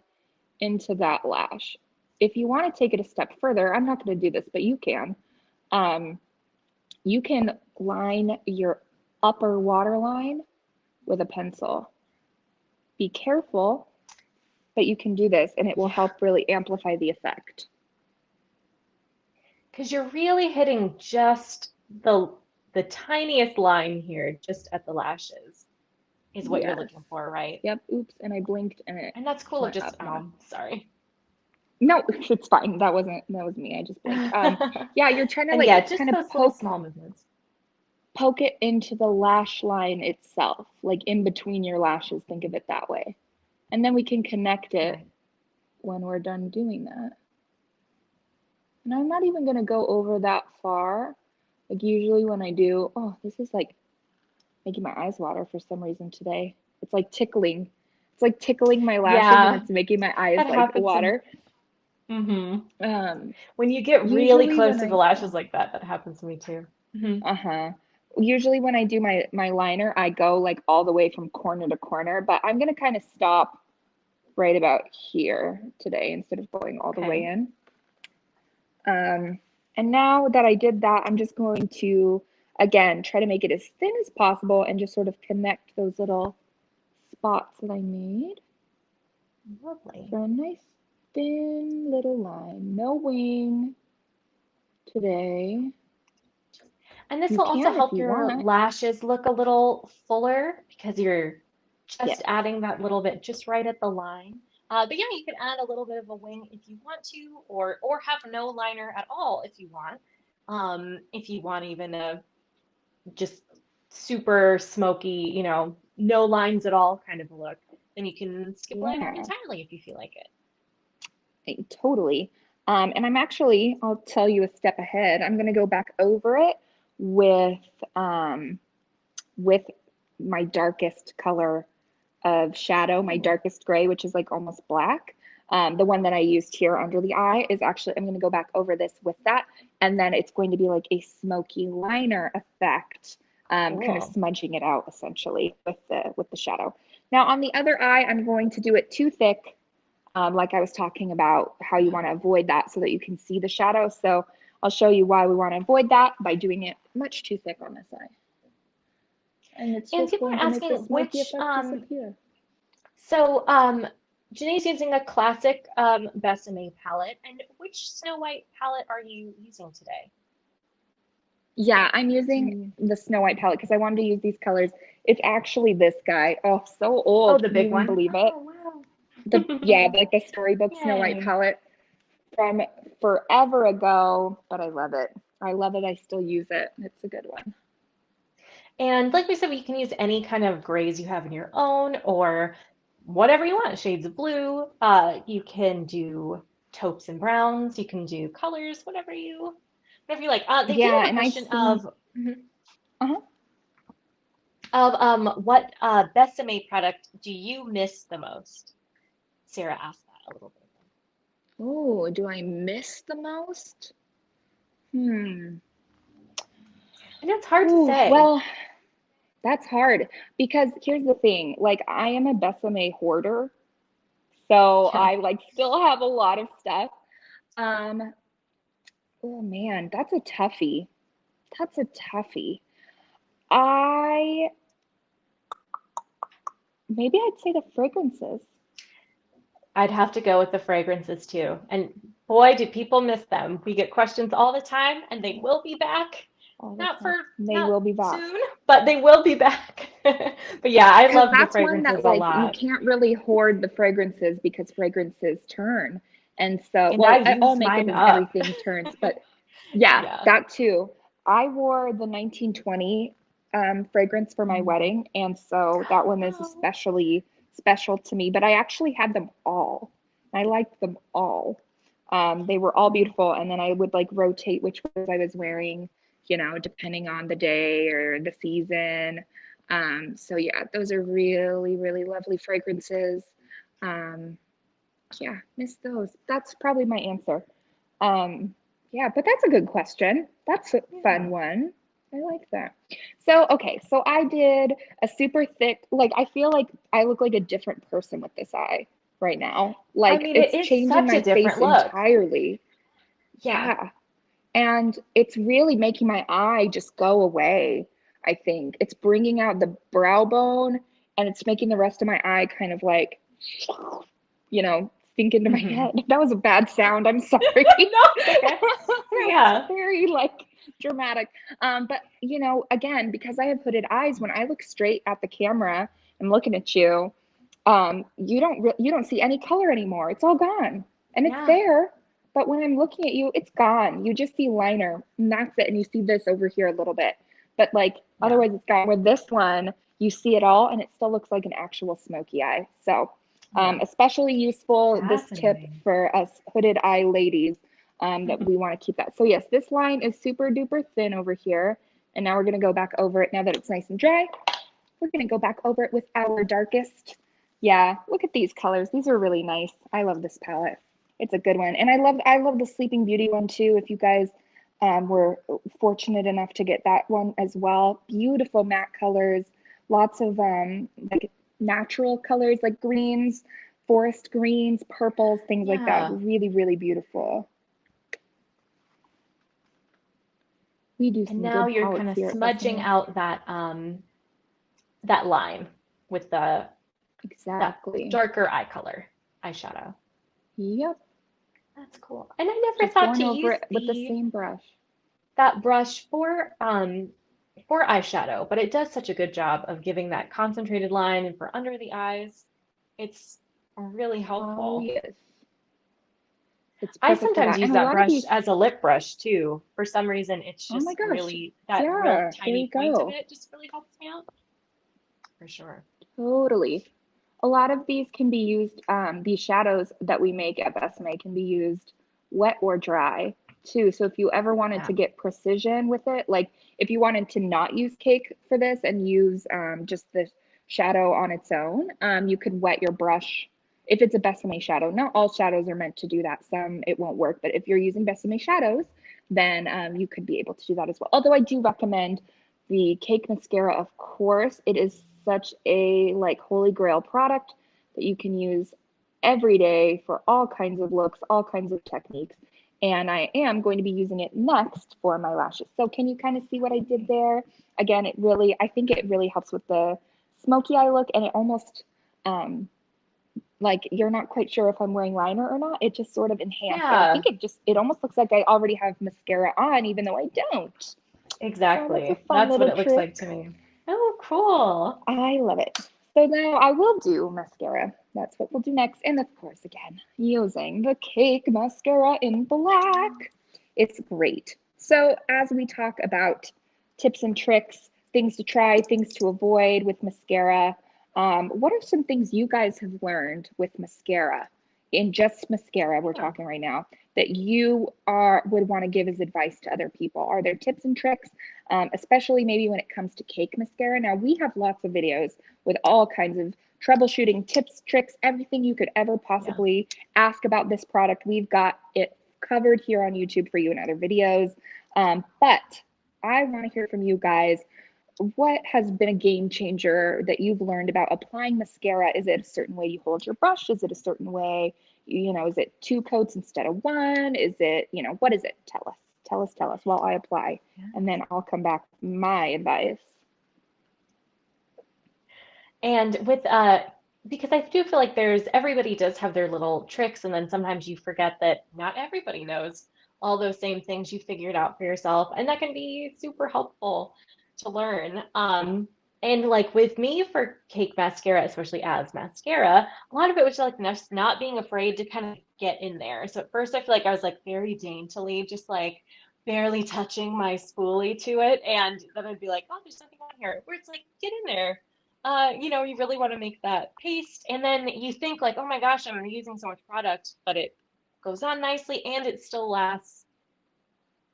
into that lash. If you want to take it a step further, I'm not going to do this, but you can. You can line your upper waterline with a pencil. Be careful, but you can do this and it will help really amplify the effect. Because you're really hitting just the tiniest line here, just at the lashes, is what you're looking for, right? Yep. Oops, and I blinked and it. And that's cool of just, oh, sorry. No, it's fine. That was me. I just blinked. Yeah, you're trying to And like yeah, just kind of those little small movements. Poke it into the lash line itself, like in between your lashes. Think of it that way. And then we can connect it when we're done doing that. And I'm not even going to go over that far. Like usually when I do, oh, this is like making my eyes water for some reason today. It's like tickling. It's like tickling my lashes and it's making my eyes like water. When you get really close to the lashes like that, that happens to me too. Usually when I do my liner, I go like all the way from corner to corner, but I'm going to kind of stop right about here today instead of going all the way in. And now that I did that, I'm just going to, again, try to make it as thin as possible and just sort of connect those little spots that I made. Lovely. For a nice thin little line. No wing today. And this will also help your lashes look a little fuller because you're just adding that little bit just right at the line. But yeah, you can add a little bit of a wing if you want to, or have no liner at all if you want. If you want even a just super smoky, you know, no lines at all kind of a look, then you can skip liner entirely if you feel like it. Totally. And I'm actually, I'll tell you a step ahead. I'm going to go back over it with my darkest color of shadow, my darkest gray, which is like almost black. The one that I used here under the eye is actually, I'm going to go back over this with that. And then it's going to be like a smoky liner effect, kind of smudging it out essentially with the shadow. Now on the other eye, I'm going to do it too thick. Like I was talking about how you want to avoid that so that you can see the shadow. So I'll show you why we want to avoid that by doing it much too thick on this eye. And it's just people going are to asking make the smoky effect disappear. So Jené's using a classic Besame palette. And which Snow White palette are you using today? Yeah, I'm using the Snow White palette because I wanted to use these colors It's actually this guy. Oh, so Oh, old. the Can you big even one? believe it? Oh, Yeah, wow. like the storybook Snow White Yay. palette from forever ago, but I love it. I love it. I still use it. It's a good one. And like we said, you can use any kind of grays you have in your own or whatever you want, shades of blue. You can do taupes and browns. You can do colors, whatever you like. They did Yeah, have a and I've question seen, uh-huh. of what Besame product do you miss the most? Sarah asked that a little bit ago. Oh, do I miss the most? Hmm. I know it's hard to Ooh, say. well, that's hard because here's the thing, like I am a Besame hoarder, so Yeah. I like still have a lot of stuff. Um, oh man, that's a toughie. That's a toughie. I maybe I'd say the fragrances. I'd have to go with the fragrances too. And boy, do people miss them. We get questions all the time, and they will be back. All the Not time. for They not will be back. soon, but they will be back. But yeah, I Because love the that's one fragrances that a like you lot. can't really hoard the fragrances because fragrances turn. And so, And I well, all use makeup mine and up. everything turns, but yeah, Yeah. that too. I wore the 1920 fragrance for my Mm. wedding, and so that one is Oh. especially special to me. But I actually had them all. I liked them all. They were all Mm. beautiful, and then I would like rotate which ones I was wearing, depending on the day or the season. So yeah, those are really, really lovely fragrances. Um, yeah, miss those. That's probably my answer. Um, yeah, but that's a good question. That's a fun Yeah. one. I like that. So, okay, so I did a super thick, like, I feel like I look like a different person with this eye right now. I Like, mean, it it's is changing such my a face different look. entirely. Yeah. Yeah. And it's really making my eye just go away, I think. It's bringing out the brow bone and it's making the rest of my eye kind of like, sink into my Hmm. head. That was a bad sound. I'm sorry. No, it's okay. It's Yeah. very like dramatic. But again, because I have hooded eyes, when I look straight at the camera and looking at you, you don't see any color anymore. It's all gone. And it's Yeah. there, but when I'm looking at you, it's gone. You just see liner, and that's it. And you see this over here a little bit. But like Yeah. otherwise it's gone. With this one, you see it all and it still looks like an actual smoky eye. So Yeah. especially useful this tip Fascinating. for us hooded eye ladies that we want to keep that. So yes, this line is super duper thin over here. And now we're going to go back over it now that it's nice and dry. We're going to go back over it with our darkest. Yeah, look at these colors. These are really nice. I love this palette. It's a good one. And I love the Sleeping Beauty one too. If you guys were fortunate enough to get that one as well. Beautiful matte colors, lots of like natural colors like greens, forest greens, purples, things like that. Yeah. Really, really beautiful. We do And some now good you're kind palettes of here at smudging Besame. out that line with that Exactly. darker eye color eyeshadow. Yep. That's cool. And I never Just thought going to over use it with the the same brush. that brush for eyeshadow, but it does such a good job of giving that concentrated line and for under the eyes. It's really Oh, helpful. yes. It's I perfect for sometimes that. use And a that lot of brush these, as a lip brush too. For some reason, it's oh my just gosh. really that real Yeah, there you tiny point of go. it just really helps me out for sure. Totally. A lot of these can be used, these shadows that we make at Besame can be used wet or dry too. So if you ever wanted Yeah. to get precision with it, like if you wanted to not use cake for this and use just the shadow on its own, you could wet your brush if it's a Besame shadow. Not all shadows are meant to do that. Some it won't work, but if you're using Besame shadows, then you could be able to do that as well. Although I do recommend the cake mascara, of course. It is such a like holy grail product that you can use every day for all kinds of looks, all kinds of techniques. And I am going to be using it next for my lashes. So can you kind of see what I did there? Again, I think it really helps with the smoky eye look, and it almost um, like you're not quite sure if I'm wearing liner or not. It just sort of enhanced. I think Yeah, it almost looks like I already have mascara on, even though I don't. So that's a exactly. fun That's what little it looks trick. like to me. Oh, cool. I love it. So now I will do mascara. That's what we'll do next. And of course, again, using the Cake mascara in black. It's great. So as we talk about tips and tricks, things to try, things to avoid with mascara, what are some things you guys have learned with mascara? In just mascara, we're talking right now, that you would want to give as advice to other people. Are there tips and tricks, especially maybe when it comes to Cake mascara? Now, we have lots of videos with all kinds of troubleshooting tips, tricks, everything you could ever possibly ask about this product. We've got it covered here on YouTube for you in other videos. But I want to hear from you guys. What has been a game changer that you've learned about applying mascara? Is it a certain way you hold your brush? Is it a certain way, is it 2 coats instead of 1? Is it, what is it? Tell us while I apply, and then I'll come back with my advice. And with because I do feel like everybody does have their little tricks, and then sometimes you forget that not everybody knows all those same things you figured out for yourself, and that can be super helpful to learn. And like with me for Cake mascara, especially as mascara, a lot of it was like just not being afraid to kind of get in there. So at first I feel like I was like very daintily, just like barely touching my spoolie to it, and then I'd be like, oh, there's nothing on here. Where it's like, get in there. You really want to make that paste, and then you think like, oh my gosh, I'm using so much product, but it goes on nicely and it still lasts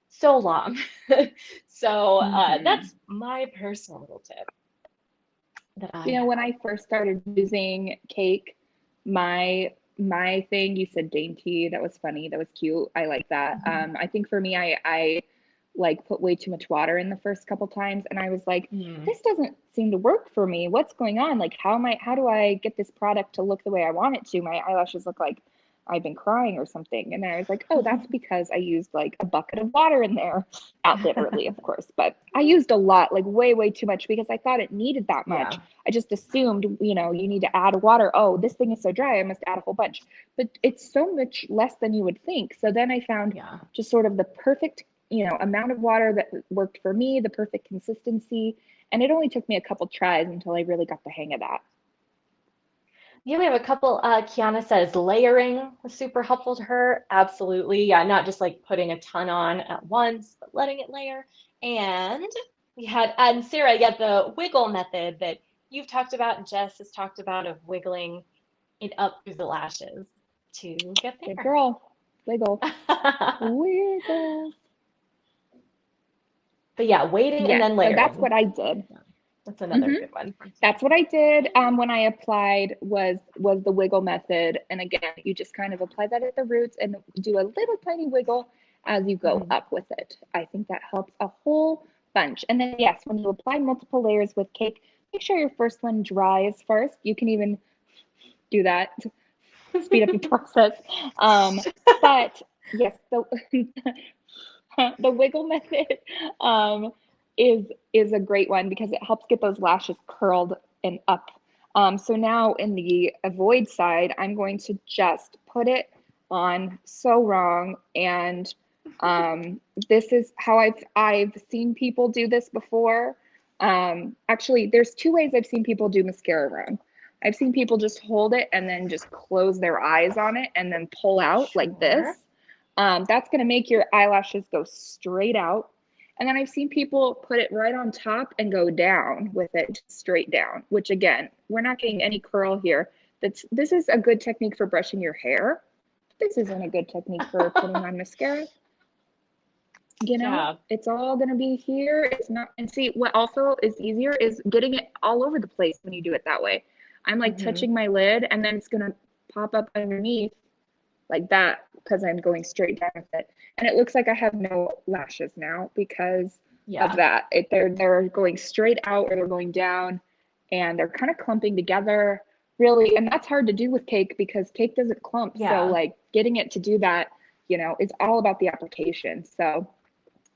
so long. So that's my personal little tip that I have. When I first started using Cake, my thing, you said dainty. That was funny. That was cute. I like that. I think for me, I like put way too much water in the first couple times, and I was like, this doesn't seem to work for me. What's going on? Like, how do I get this product to look the way I want it to? My eyelashes look like I've been crying or something. And then I was like, oh, that's because I used like a bucket of water in there. Not literally, of course, but I used a lot, like way too much, because I thought it needed that much. I just assumed, you need to add water. Oh, this thing is so dry, I must add a whole bunch. But it's so much less than you would think. So then I found just sort of the perfect, amount of water that worked for me, the perfect consistency. And it only took me a couple tries until I really got the hang of that. Yeah, we have a couple. Kiana says layering was super helpful to her. Absolutely. Yeah, not just like putting a ton on at once, but letting it layer. And and Sarah, the wiggle method that you've talked about and Jess has talked about of wiggling it up through the lashes to get there. Good girl. Wiggle. Wiggle. But yeah, waiting and then layering. So that's what I did. That's another good one. That's what I did when I applied was the wiggle method. And again, you just kind of apply that at the roots and do a little tiny wiggle as you go up with it. I think that helps a whole bunch. And then yes, when you apply multiple layers with Cake, make sure your first one dries first. You can even do that to speed up the process. But yes, the wiggle method is a great one because it helps get those lashes curled and up. So now in the avoid side, I'm going to just put it on so wrong. And this is how I've seen people do this before. Actually, there's 2 ways I've seen people do mascara wrong. I've seen people just hold it and then just close their eyes on it and then pull out like this. That's going to make your eyelashes go straight out. And then I've seen people put it right on top and go down with it straight down, which again, we're not getting any curl here. This is a good technique for brushing your hair. This isn't a good technique for putting on mascara. It's all going to be here. It's not. And see, what also is easier is getting it all over the place when you do it that way. I'm like touching my lid and then it's going to pop up underneath like that because I'm going straight down with it. And it looks like I have no lashes now because of that. They're going straight out or they're going down and they're kind of clumping together really. And that's hard to do with Cake because Cake doesn't clump. So like getting it to do that, it's all about the application. So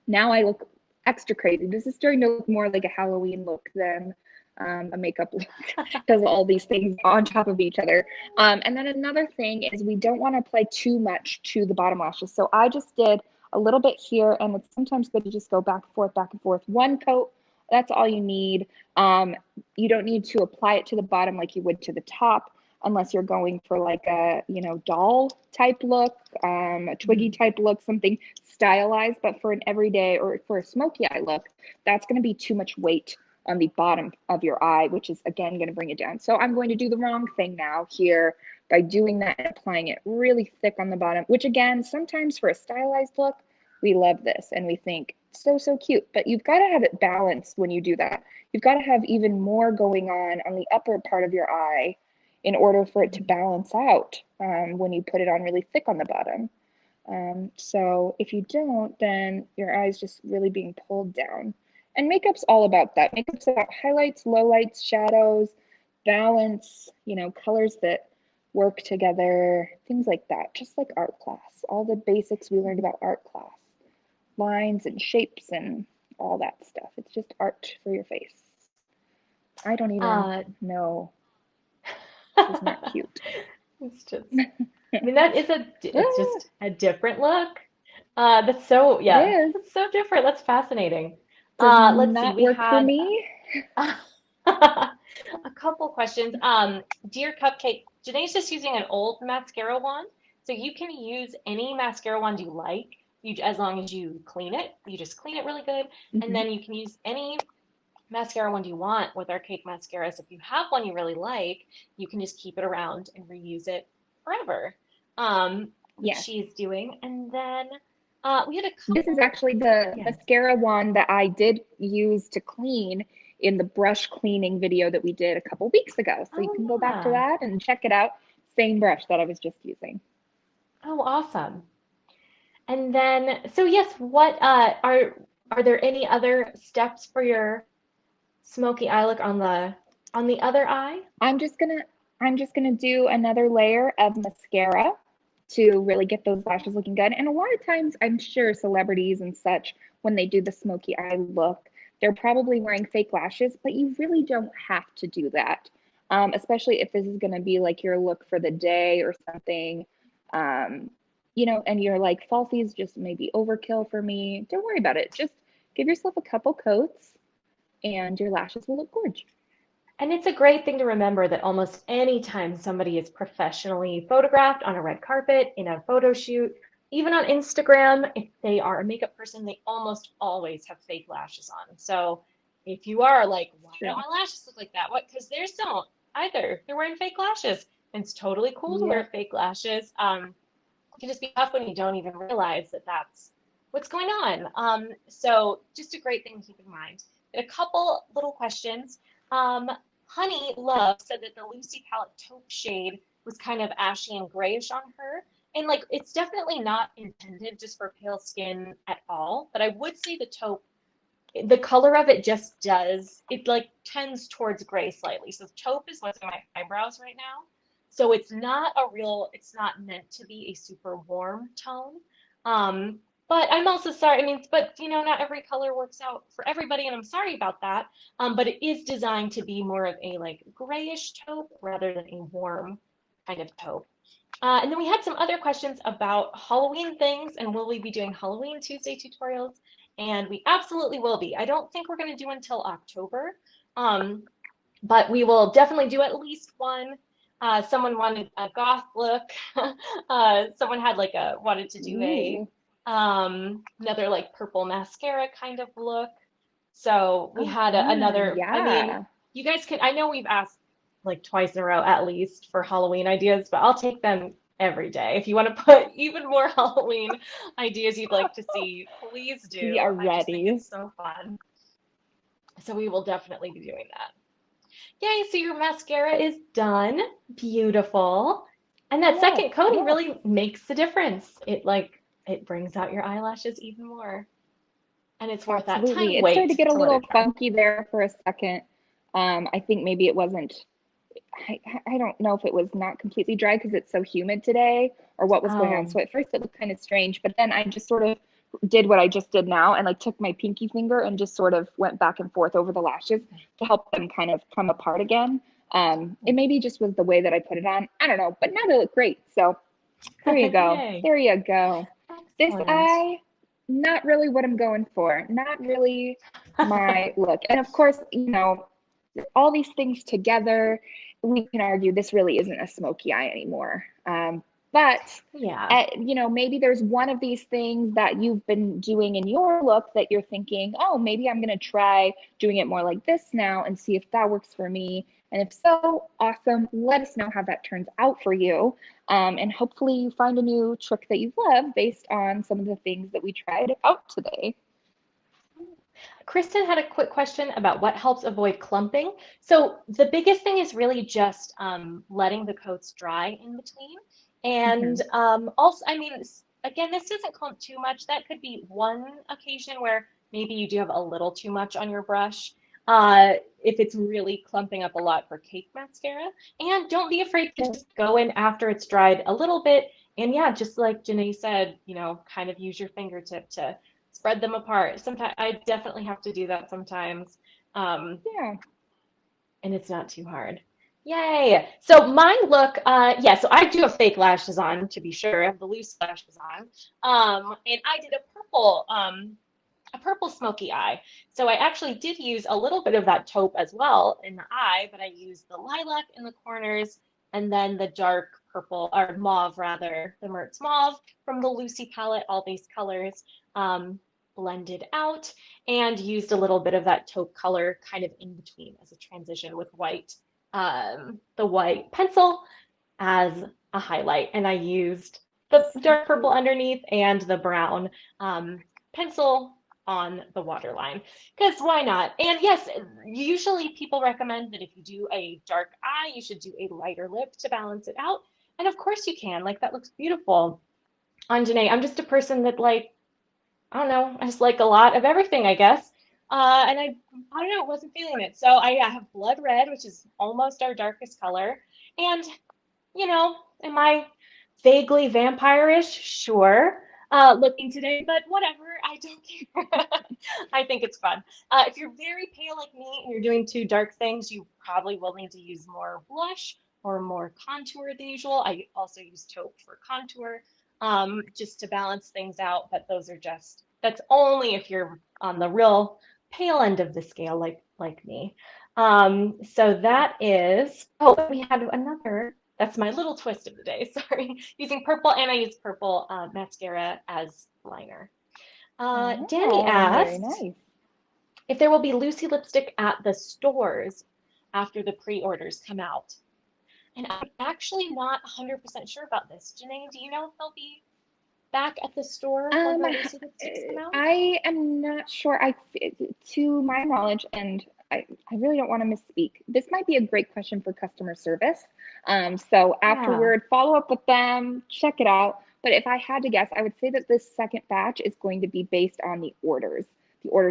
now I look extra crazy. This is starting to look more like a Halloween look than a makeup look because of all these things on top of each other. And then another thing is we don't want to apply too much to the bottom lashes. So I just did a little bit here, and it's sometimes good to just go back and forth, 1 coat That's all you need. You don't need to apply it to the bottom like you would to the top unless you're going for like a, doll type look, a twiggy Mhm. type look, something stylized. But for an everyday or for a smoky eye look, that's going to be too much weight on the bottom of your eye, which is again going to bring it down. So I'm going to do the wrong thing now here by doing that and applying it really thick on the bottom, which again, sometimes for a stylized look, we love this and we think so, so cute, but you've got to have it balanced when you do that. You've got to have even more going on the upper part of your eye in order for it to balance out when you put it on really thick on the bottom. So if you don't, then your eye's just really being pulled down. And makeup's all about that. Makeup's about highlights, lowlights, shadows, balance, colors that work together, things like that, just like art class. All the basics we learned about art class, lines and shapes and all that stuff. It's just art for your face. I don't even Uh, know. Isn't that cute? it's just, I mean, it's just a different look. That's so, It yeah, is. that's so different. That's fascinating. Does Let's see, not we work for had me. a couple questions. Dear Cupcake, Janae's just using an old mascara wand, so you can use any mascara wand you like. As long as you clean it, you just clean it really good, and Mm-hmm. then you can use any mascara wand you want with our cake mascaras. If you have one you really like, you can just keep it around and reuse it forever, which Yes. she's doing. And then we had a This is couple, actually the yeah. mascara wand that I did use to clean in the brush cleaning video that we did a couple weeks ago. So you Oh can go back to yeah. that and check it out. Same brush that I was just using. Oh, awesome. And then, so yes, what are there any other steps for your smoky eye look on the other eye? I'm just gonna I'm just gonna do another layer of mascara to really get those lashes looking good. And a lot of times, I'm sure celebrities and such, when they do the smoky eye look, they're probably wearing fake lashes, but you really don't have to do that. Especially if this is gonna be like your look for the day or something. Um, and you're like, falsies just maybe overkill for me. Don't worry about it. Just give yourself a couple coats and your lashes will look gorgeous. And it's a great thing to remember that almost any time somebody is professionally photographed on a red carpet, in a photo shoot, even on Instagram, if they are a makeup person, they almost always have fake lashes on. So if you are like, why don't True. my lashes look like that? What? Because theirs don't either. They're wearing fake lashes. And it's totally cool to wear Yep. fake lashes. It can just be tough when you don't even realize that that's what's going on. So just a great thing to keep in mind. A couple little questions. Um, Honey Love said that the Lucy Palette taupe shade was kind of ashy and grayish on her. And like, it's definitely not intended just for pale skin at all. But I would say the taupe, the color of it just does, it like tends towards gray slightly. So taupe is what's in my eyebrows right now. So it's not meant to be a super warm tone. Um, but I'm also sorry. I mean, but not every color works out for everybody, and I'm sorry about that. But it is designed to be more of a like grayish taupe rather than a warm kind of taupe. And then we had some other questions about Halloween things and will we be doing Halloween Tuesday tutorials? And we absolutely will be. I don't think we're going to do until October, um, but we will definitely do at least one. Someone wanted a goth look. Someone had wanted to do a Ooh. another like purple mascara kind of look. So we Oh, had fun. another. I mean, Yeah. you guys can. I know we've asked like twice in a row at least for Halloween ideas, but I'll take them every day. If you want to put even more Halloween ideas you'd like to see, please We do. are I just think ready. it's so fun. So we will definitely be doing that. Yay, so your mascara is done. Beautiful. And that Yes, second coating yes, really makes the difference. It brings out your eyelashes even more. And it's worth that absolutely. time It started wait to get a to let little it dry. funky there for a second. I think maybe it wasn't, I don't know if it was not completely dry because it's so humid today or what was going on. Oh, So at first it looked kind of strange, but then I just sort of did what I just did now and like took my pinky finger and just sort of went back and forth over the lashes to help them kind of come apart again. It maybe just was the way that I put it on. I don't know, but now they look great. So there you go. yay. There you go. This Excellent. eye, not really what I'm going for. Not really. my look. And of course, you know, all these things together, we can argue this really isn't a smoky eye anymore. But Yeah. you know, maybe there's one of these things that you've been doing in your look that you're thinking, oh, maybe I'm going to try doing it more like this now and see if that works for me. And if so, awesome. Let us know how that turns out for you. And hopefully you find a new trick that you love based on some of the things that we tried out today. Kristen had a quick question about what helps avoid clumping. So the biggest thing is really just letting the coats dry in between. And Mm-hmm. also, I mean, again, this doesn't clump too much. That could be one occasion where maybe you do have a little too much on your brush. If it's really clumping up a lot for cake mascara. And don't be afraid to just go in after it's dried a little bit. And yeah, just like Jené said, you know, kind of use your fingertip to spread them apart. Sometimes I definitely have to do that sometimes. Um, Yeah. and it's not too hard. Yay! So my look, yeah, so I do have fake lashes on, to be sure. I have the loose lashes on. And I did a purple smoky eye. So I actually did use a little bit of that taupe as well in the eye, but I used the lilac in the corners and then the dark purple, or mauve rather, the Mertz mauve from the Lucy palette, all these colors um, blended out, and used a little bit of that taupe color kind of in between as a transition with white, the white pencil as a highlight. And I used the So dark purple cool. underneath and the brown pencil on the waterline, because why not? And yes, usually people recommend that if you do a dark eye, you should do a lighter lip to balance it out. And of course you can. Like that looks beautiful on Jené. I'm just a person that like, I don't know, I just like a lot of everything, I guess. And I don't know, wasn't feeling it. So I have blood red, which is almost our darkest color. And you know, am I vaguely vampire-ish? Sure. Looking today, but whatever. I don't care. I think it's fun. If you're very pale like me and you're doing two dark things, you probably will need to use more blush or more contour than usual. I also use taupe for contour, just to balance things out. But those are just, that's only if you're on the real pale end of the scale, like me. So that is, oh, we had another, that's my little twist of the day, sorry. Using purple, and I use purple mascara as liner. Danny Oh, very asked nice. if there will be Lucy lipstick at the stores after the pre-orders come out. And I'm actually not 100% sure about this. Janae, do you know if they'll be back at the store when Um, the Lucy lipsticks come out? I am not sure. To my knowledge, and I really don't want to misspeak. This might be a great question for customer service. So Yeah. afterward, follow up with them, check it out. But if I had to guess, I would say that this second batch is going to be based on the orders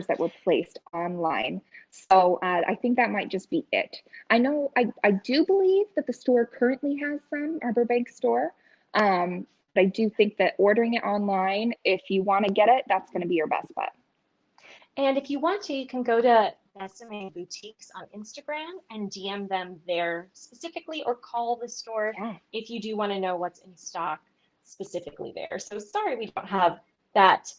that were placed online. So I think that might just be it. I know I do believe that the store currently has some, our Burbank store. But I do think that ordering it online, if you want to get it, that's going to be your best bet. And if you want to, you can go to Besame Boutiques on Instagram and DM them there specifically, or call the store Yeah. if you do want to know what's in stock specifically there. So sorry we don't have that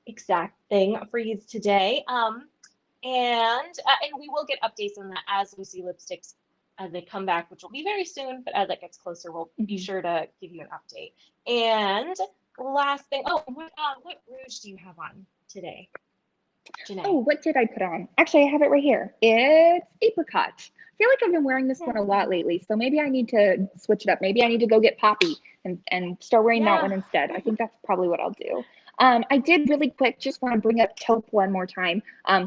exact thing for you today. And we will get updates on that as we see lipsticks as they come back, which will be very soon. But as that gets closer, we'll be Mhm. sure to give you an update. And last thing, oh, what rouge do you have on today, Oh, Janae? what did I put on? Actually, I have it right here. It's apricot. I feel like I've been wearing this one a lot Hmm. lately, so maybe I need to switch it up. Maybe I need to go get poppy and start wearing that Yeah. one instead. I think that's probably what I'll do. I did really quick just want to bring up taupe one more time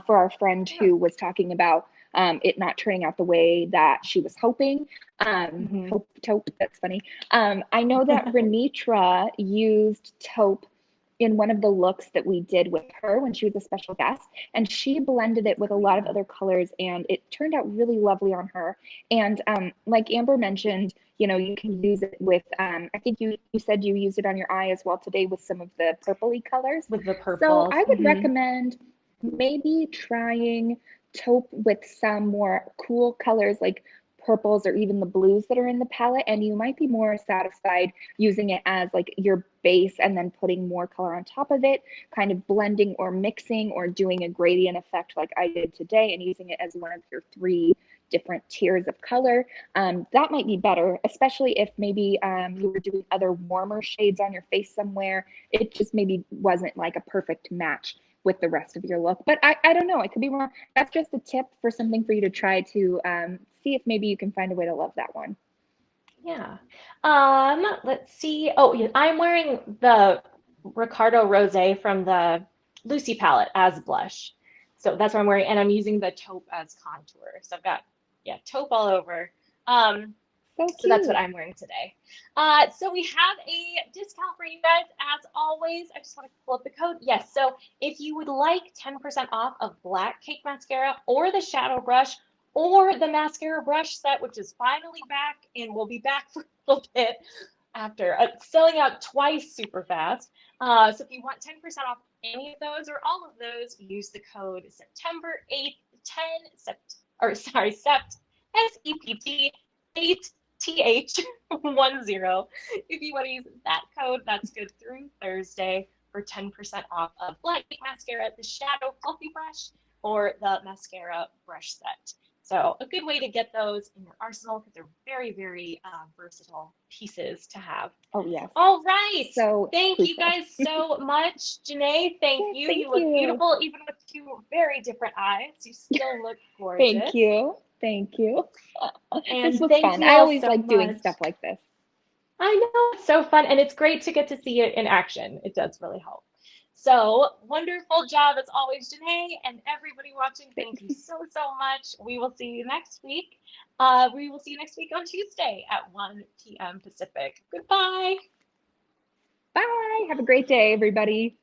for our friend Yeah. who was talking about it not turning out the way that she was hoping. Hmm. Taupe, that's funny. I know that Renitra used taupe in one of the looks that we did with her when she was a special guest, and she blended it with a Oh lot of yeah. other colors, and it turned out really lovely on her. And like Amber mentioned, you know, you can use it with I think you said you used it on your eye as well today with some of the purpley colors. With the So purples. I would Hmm. recommend maybe trying taupe with some more cool colors like purples or even the blues that are in the palette, and you might be more satisfied using it as like your base and then putting more color on top of it, kind of blending or mixing or doing a gradient effect like I did today and using it as one of your 3 different tiers of color. That might be better, especially if maybe you were doing other warmer shades on your face somewhere. It just maybe wasn't like a perfect match with the rest of your look. But I don't know, I could be wrong. That's just a tip for something for you to try to see if maybe you can find a way to love that one. Yeah. Let's see. Oh, yeah, I'm wearing the Ricardo Rosé from the Lucy palette as blush. So that's what I'm wearing, and I'm using the taupe as contour. So I've got, yeah, taupe all over. Um, So so that's what cute. I'm wearing today. So we have a discount for you guys as always. I just want to pull up the code. Yes, so if you would like 10% off of Black Cake Mascara or the Shadow Brush or the Mascara Brush Set, which is finally back and will be back for a little bit after selling out twice super fast. So if you want 10% off any of those or all of those, use the code September 8th, 10, sept, or sorry, sept, SEPT 8 TH10. If you want to use that code, that's good through Thursday for 10% off of Black Mascara, the Shadow Fluffy Brush, or the Mascara Brush Set. So a good way to get those in your arsenal because they're very, very versatile pieces to have. Oh, yes. All right. So Thank you crucial. guys so much. Jené, thank Yes, you. thank You look you. beautiful even with 2 very different eyes. You still look Thank gorgeous. you. Thank you. This And was thank fun. you I all always so like doing much. stuff like this. I know it's so fun and it's great to get to see it in action. It does really help. So wonderful job as always, Jené, and everybody watching. Thank you Thanks. so, so much. We will see you next week. We will see you next week on Tuesday at 1 p.m. Pacific. Goodbye. Bye. Have a great day, everybody.